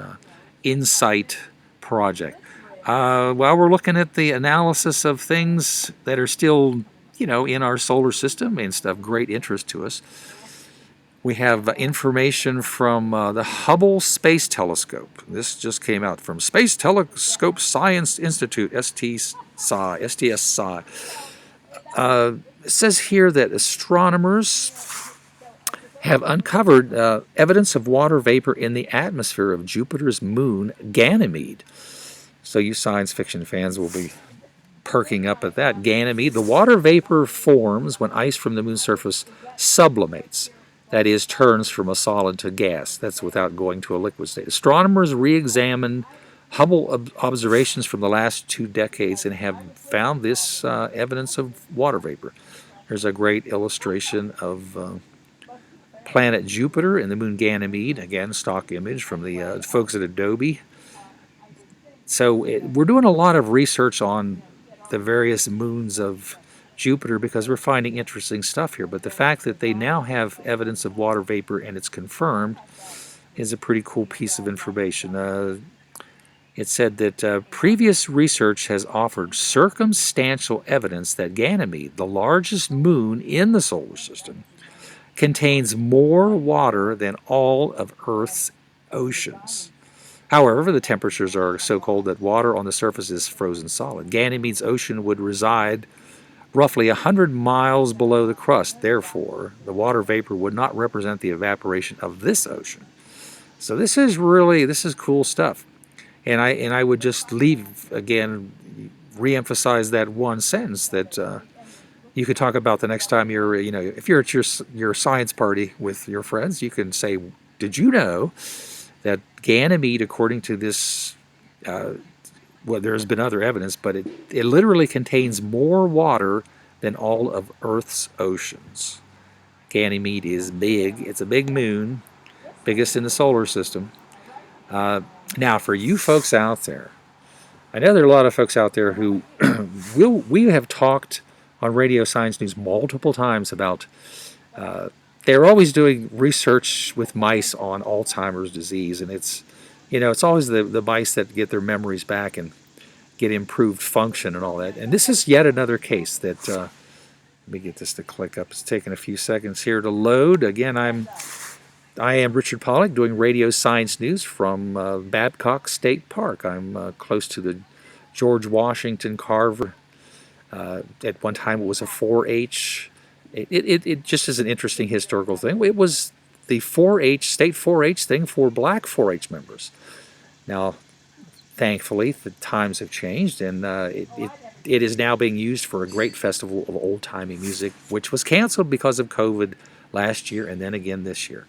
InSight project. While we're looking at the analysis of things that are still, in our solar system and stuff, great interest to us, we have information from the Hubble Space Telescope. This just came out from Space Telescope Science Institute, STSI. It says here that astronomers have uncovered evidence of water vapor in the atmosphere of Jupiter's moon, Ganymede. So you science fiction fans will be perking up at that. Ganymede, the water vapor forms when ice from the moon's surface sublimates. That is, turns from a solid to gas. That's without going to a liquid state. Astronomers re-examined Hubble observations from the last 2 decades and have found this evidence of water vapor. There's a great illustration of planet Jupiter and the moon Ganymede. Again, stock image from the folks at Adobe. So we're doing a lot of research on the various moons of Jupiter because we're finding interesting stuff here. But the fact that they now have evidence of water vapor and it's confirmed is a pretty cool piece of information. It said that previous research has offered circumstantial evidence that Ganymede, the largest moon in the solar system, contains more water than all of Earth's oceans. However, the temperatures are so cold that water on the surface is frozen solid. Ganymede's ocean would roughly 100 miles below the crust. Therefore, the water vapor would not represent the evaporation of this ocean. So this is cool stuff. And I would just leave again, reemphasize that one sentence that you could talk about the next time you're, if you're at your science party with your friends, you can say, "Did you know that Ganymede, according to this, well, there's been other evidence, but it literally contains more water than all of Earth's oceans." Ganymede is big. It's a big moon, biggest in the solar system. Now, for you folks out there, I know there are a lot of folks out there who we have talked on Radio Science News multiple times about they're always doing research with mice on Alzheimer's disease, and it's always the mice that get their memories back and get improved function and all that. And this is yet another case that let me get this to click up. It's taking a few seconds here to load. Again, I am Richard Pollack doing Radio Science News from Babcock State Park. I'm close to the George Washington Carver. At one time, it was a 4-H. It just is an interesting historical thing. It was the 4-H, state 4-H thing for black 4-H members. Now, thankfully, the times have changed, and it is now being used for a great festival of old-timey music, which was canceled because of COVID last year and then again this year.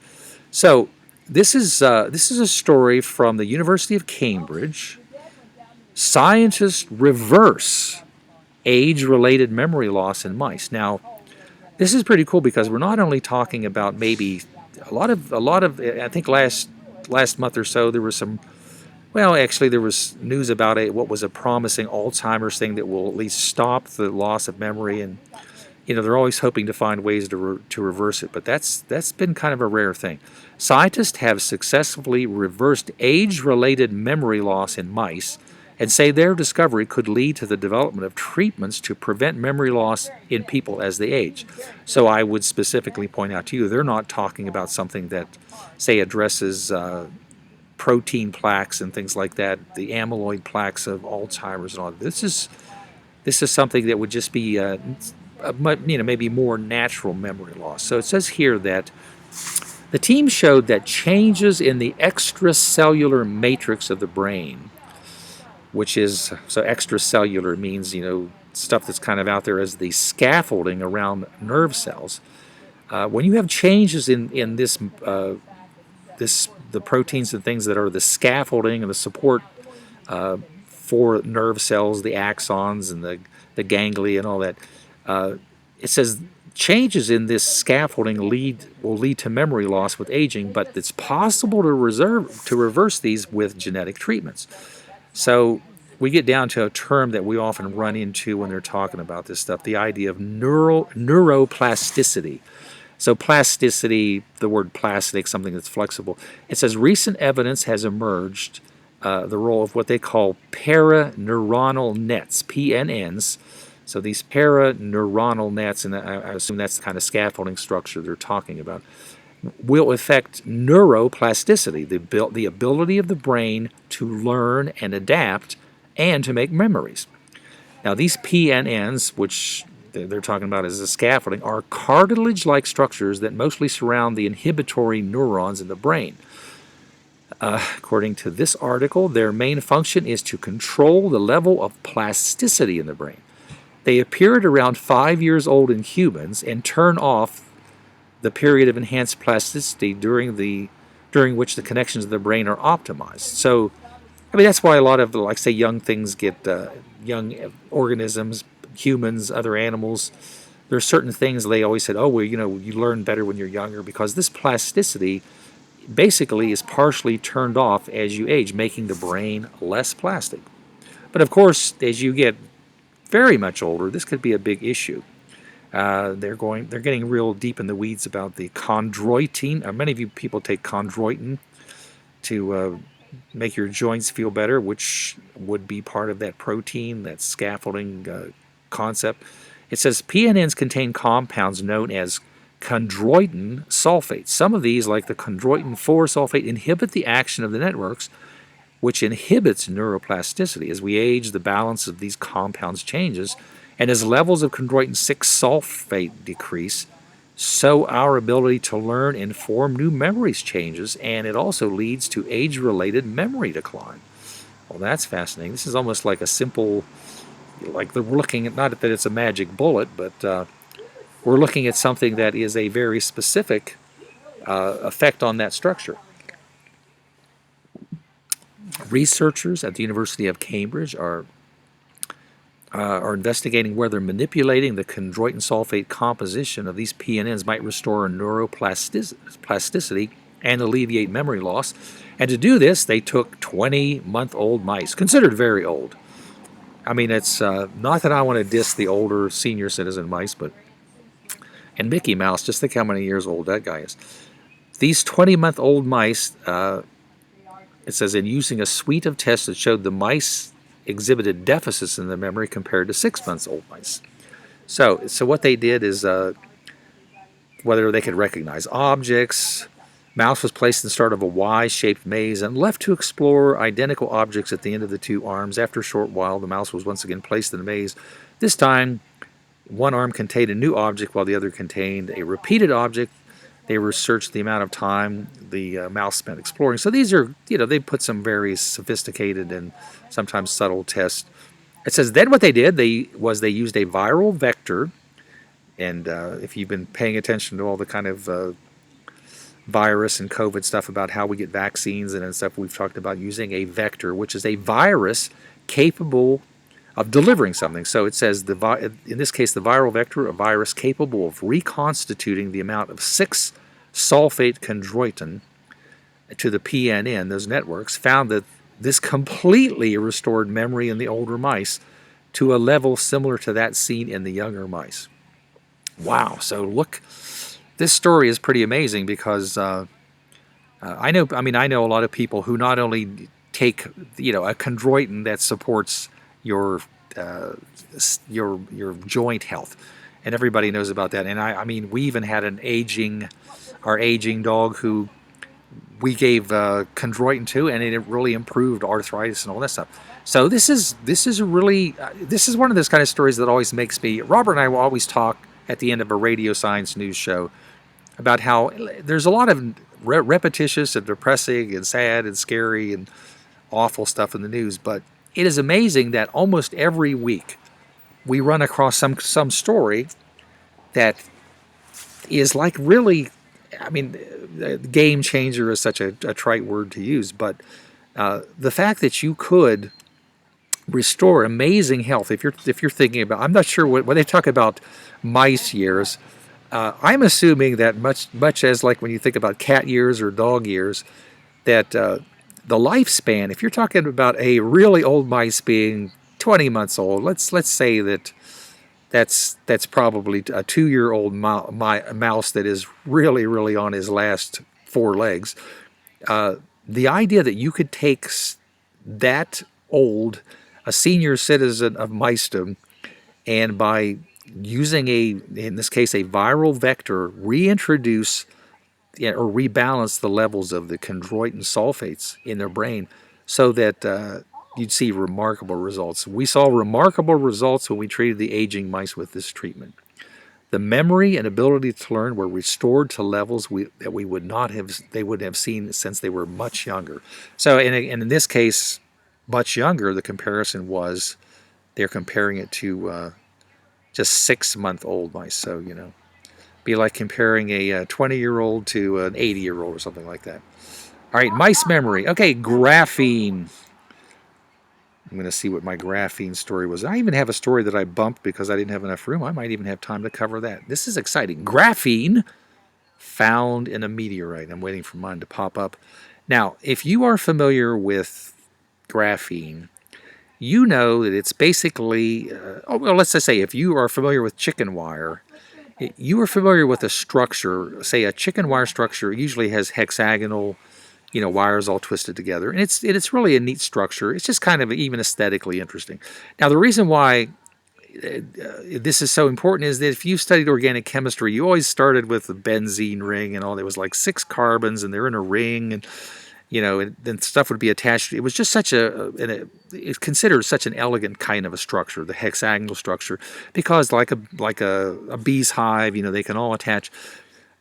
So this is a story from the University of Cambridge. Scientists reverse age-related memory loss in mice. Now, this is pretty cool because we're not only talking about maybe a lot of. I think last month or so there was some. Well, actually, there was news about what was a promising Alzheimer's thing that will at least stop the loss of memory, and they're always hoping to find ways to reverse it. But that's been kind of a rare thing. Scientists have successfully reversed age-related memory loss in mice, and say their discovery could lead to the development of treatments to prevent memory loss in people as they age. So I would specifically point out to you, they're not talking about something that, say, addresses protein plaques and things like that, the amyloid plaques of Alzheimer's and all that. This is something that would just be, maybe more natural memory loss. So it says here that the team showed that changes in the extracellular matrix of the brain, which is, so extracellular means, stuff that's kind of out there as the scaffolding around nerve cells. When you have changes in this, the proteins and things that are the scaffolding and the support for nerve cells, the axons and the ganglia and all that, it says changes in this scaffolding will lead to memory loss with aging, but it's possible to reverse these with genetic treatments. So we get down to a term that we often run into when they're talking about this stuff, the idea of neuroplasticity. So plasticity, the word plastic, something that's flexible. It says recent evidence has emerged the role of what they call paraneuronal nets, PNNs. So these paraneuronal nets, and I assume that's the kind of scaffolding structure they're talking about, will affect neuroplasticity, the ability of the brain to learn and adapt and to make memories. Now, these PNNs, which they're talking about as a scaffolding, are cartilage-like structures that mostly surround the inhibitory neurons in the brain. According to this article, their main function is to control the level of plasticity in the brain. They appear at around 5 years old in humans and turn off the period of enhanced plasticity during which the connections of the brain are optimized. So, that's why a lot of, like, say, young things get, young organisms, humans, other animals, there are certain things they always said, oh, well, you learn better when you're younger, because this plasticity basically is partially turned off as you age, making the brain less plastic. But of course, as you get very much older, this could be a big issue. They're getting real deep in the weeds about the chondroitin. Many of you people take chondroitin to make your joints feel better, which would be part of that protein, that scaffolding concept. It says PNNs contain compounds known as chondroitin sulfate. Some of these, like the chondroitin 4 sulfate, inhibit the action of the networks, which inhibits neuroplasticity. As we age, the balance of these compounds changes, And as levels of chondroitin 6 sulfate decrease, so our ability to learn and form new memories changes, and it also leads to age-related memory decline. Well, that's fascinating. This is almost like a simple, like we're looking at, not that it's a magic bullet, but we're looking at something that is a very specific effect on that structure. Researchers at the University of Cambridge are investigating whether manipulating the chondroitin sulfate composition of these PNNs might restore neuroplasticity and alleviate memory loss. And to do this, they took 20-month-old mice, considered very old. I mean, it's not that I want to diss the older senior citizen mice, but and Mickey Mouse, just think how many years old that guy is. These 20-month-old mice, it says, in using a suite of tests that showed the mice exhibited deficits in their memory compared to 6-month-old mice. So what they did is whether they could recognize objects. Mouse was placed in the start of a Y-shaped maze and left to explore identical objects at the end of the two arms. After a short while, the mouse was once again placed in the maze. This time, one arm contained a new object while the other contained a repeated object. They researched the amount of time the mouse spent exploring. So these are, they put some very sophisticated and sometimes subtle tests. It says then what they did, they used a viral vector. And if you've been paying attention to all the kind of virus and COVID stuff about how we get vaccines and stuff, we've talked about using a vector, which is a virus capable of delivering something. So it says, in this case, the viral vector, a virus capable of reconstituting the amount of 6-sulfate chondroitin to the PNN, those networks, found that this completely restored memory in the older mice to a level similar to that seen in the younger mice. Wow, so look, this story is pretty amazing because I know a lot of people who not only take, a chondroitin that supports your joint health, and everybody knows about that. And I mean, we even had our aging dog who we gave chondroitin to, and it really improved arthritis and all that stuff. So this is one of those kind of stories that always makes me. Robert and I will always talk at the end of a radio science news show about how there's a lot of repetitious and depressing and sad and scary and awful stuff in the news, but it is amazing that almost every week we run across some story that is like really, game changer is such a trite word to use, but the fact that you could restore amazing health, if you're thinking about, I'm not sure when they talk about mice years, I'm assuming that much as like when you think about cat years or dog years, that the lifespan, if you're talking about a really old mice being 20 months old, let's say that's probably a 2-year-old mouse that is really, really on his last 4 legs. The idea that you could take that old, a senior citizen of micedom, and by using in this case, a viral vector, reintroduce or rebalance the levels of the chondroitin sulfates in their brain so that you'd see remarkable results. We saw remarkable results when we treated the aging mice with this treatment. The memory and ability to learn were restored to levels that they would have seen since they were much younger. So, and in this case, much younger, the comparison was they're comparing it to just 6-month-old mice. So, be like comparing a 20-year-old to an 80-year-old or something like that. All right, mice memory. Okay, graphene. I'm going to see what my graphene story was. I even have a story that I bumped because I didn't have enough room. I might even have time to cover that. This is exciting. Graphene found in a meteorite. I'm waiting for mine to pop up. Now, if you are familiar with graphene, you know that it's basically, let's just say if you are familiar with chicken wire, you are familiar with a structure, say a chicken wire structure usually has hexagonal, wires all twisted together. And it's really a neat structure. It's just kind of even aesthetically interesting. Now, the reason why this is so important is that if you studied organic chemistry, you always started with the benzene ring and all. There was like 6 carbons and they're in a ring. and then stuff would be attached. It was just such it's considered such an elegant kind of a structure, the hexagonal structure, because like a bee's hive, they can all attach.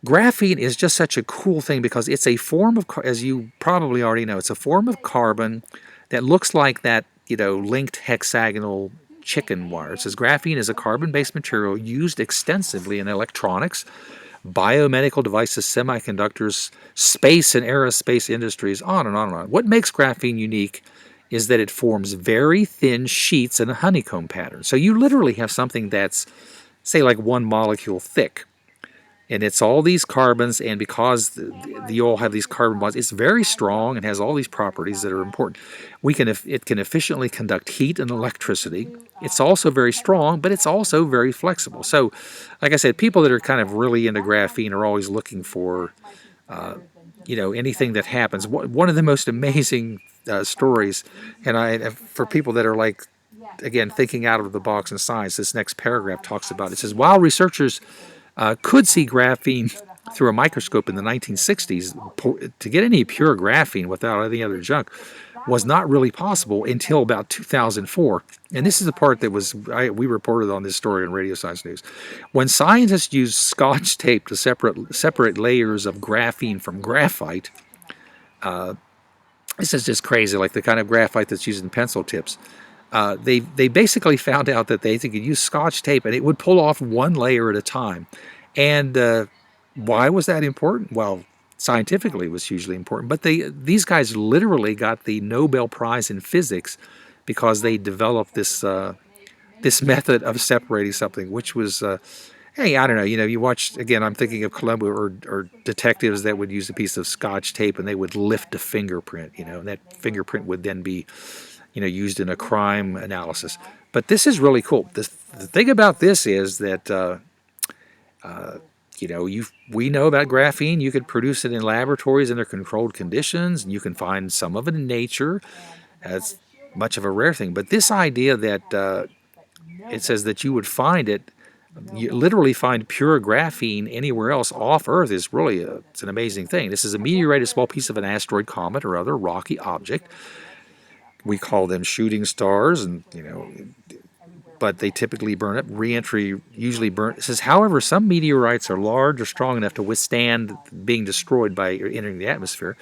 Graphene is just such a cool thing because it's a form of, as you probably already know, it's a form of carbon that looks like that, linked hexagonal chicken wire. It says graphene is a carbon-based material used extensively in electronics, biomedical devices, semiconductors, space and aerospace industries, on and on and on. What makes graphene unique is that it forms very thin sheets in a honeycomb pattern. So you literally have something that's, say, like one molecule thick. And it's all these carbons, and because you all have these carbon bonds, it's very strong and has all these properties that are important. It can efficiently conduct heat and electricity. It's also very strong, but it's also very flexible. So, like I said, people that are kind of really into graphene are always looking for, anything that happens. One of the most amazing stories, and for people that are like, again, thinking out of the box in science, this next paragraph talks about. It says, while researchers could see graphene through a microscope in the 1960s, to get any pure graphene without any other junk was not really possible until about 2004. And this is the part that we reported on this story in Radio Science News. When scientists used Scotch tape to separate layers of graphene from graphite, this is just crazy, like the kind of graphite that's used in pencil tips. They basically found out that they could use Scotch tape and it would pull off one layer at a time. And why was that important? Well, scientifically it was hugely important. But these guys literally got the Nobel Prize in physics because they developed this method of separating something, which was, hey, I don't know. You watch, again, I'm thinking of Columbo or detectives that would use a piece of Scotch tape and they would lift a fingerprint, and that fingerprint would then be used in a crime analysis. But this is really cool. The thing about this is that, we know about graphene. You could produce it in laboratories under controlled conditions, and you can find some of it in nature. That's much of a rare thing. But this idea that it says that you would find it, you literally find pure graphene anywhere else off Earth is really it's an amazing thing. This is a meteorite, a small piece of an asteroid, comet, or other rocky object. We call them shooting stars, and but they typically burn up. Reentry usually burn. It says, however, some meteorites are large or strong enough to withstand being destroyed by entering the atmosphere,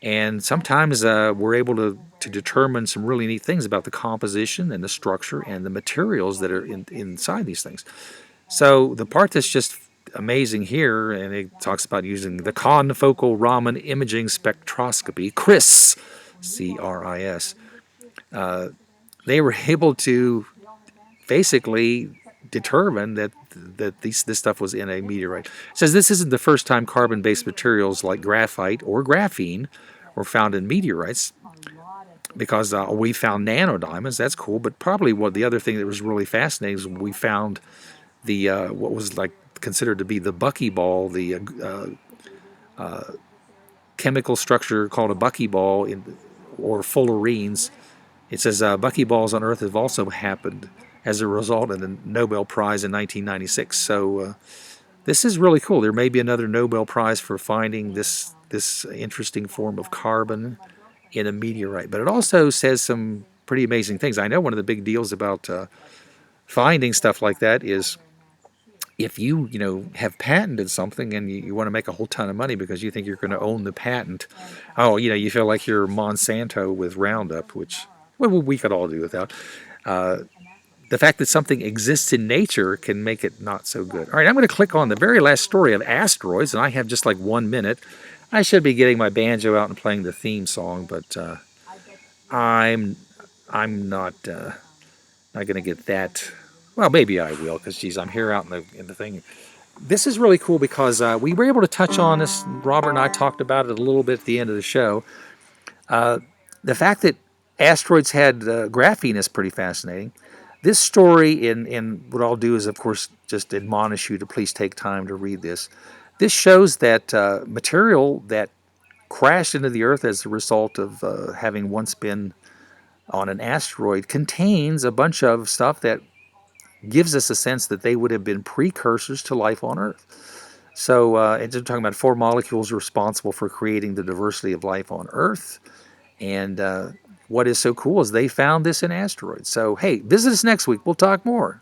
and sometimes we're able to determine some really neat things about the composition and the structure and the materials that are inside these things. So the part that's just amazing here, and it talks about using the confocal Raman imaging spectroscopy, CRIS, CRIS. They were able to basically determine that this stuff was in a meteorite. It says this isn't the first time carbon-based materials like graphite or graphene were found in meteorites, because we found nanodiamonds. That's cool, but probably the other thing that was really fascinating is we found the what was like considered to be the buckyball, the chemical structure called a buckyball or fullerenes. It says buckyballs on Earth have also happened as a result of the Nobel Prize in 1996. So this is really cool. There may be another Nobel Prize for finding this interesting form of carbon in a meteorite. But it also says some pretty amazing things. I know one of the big deals about finding stuff like that is if you have patented something and you want to make a whole ton of money because you think you're going to own the patent. Oh, you feel like you're Monsanto with Roundup, which we could all do without. The fact that something exists in nature can make it not so good. All right, I'm going to click on the very last story of asteroids, and I have just like 1 minute. I should be getting my banjo out and playing the theme song, but I'm not going to get that. Well, maybe I will, because geez, I'm here out in the thing. This is really cool because we were able to touch on this. Robert and I talked about it a little bit at the end of the show. The fact that asteroids had graphene is pretty fascinating. This story, in what I'll do is, of course, just admonish you to please take time to read this. This shows that material that crashed into the Earth as a result of having once been on an asteroid contains a bunch of stuff that gives us a sense that they would have been precursors to life on Earth. So it's talking about four molecules responsible for creating the diversity of life on Earth. And what is so cool is they found this in asteroids. So, hey, visit us next week. We'll talk more.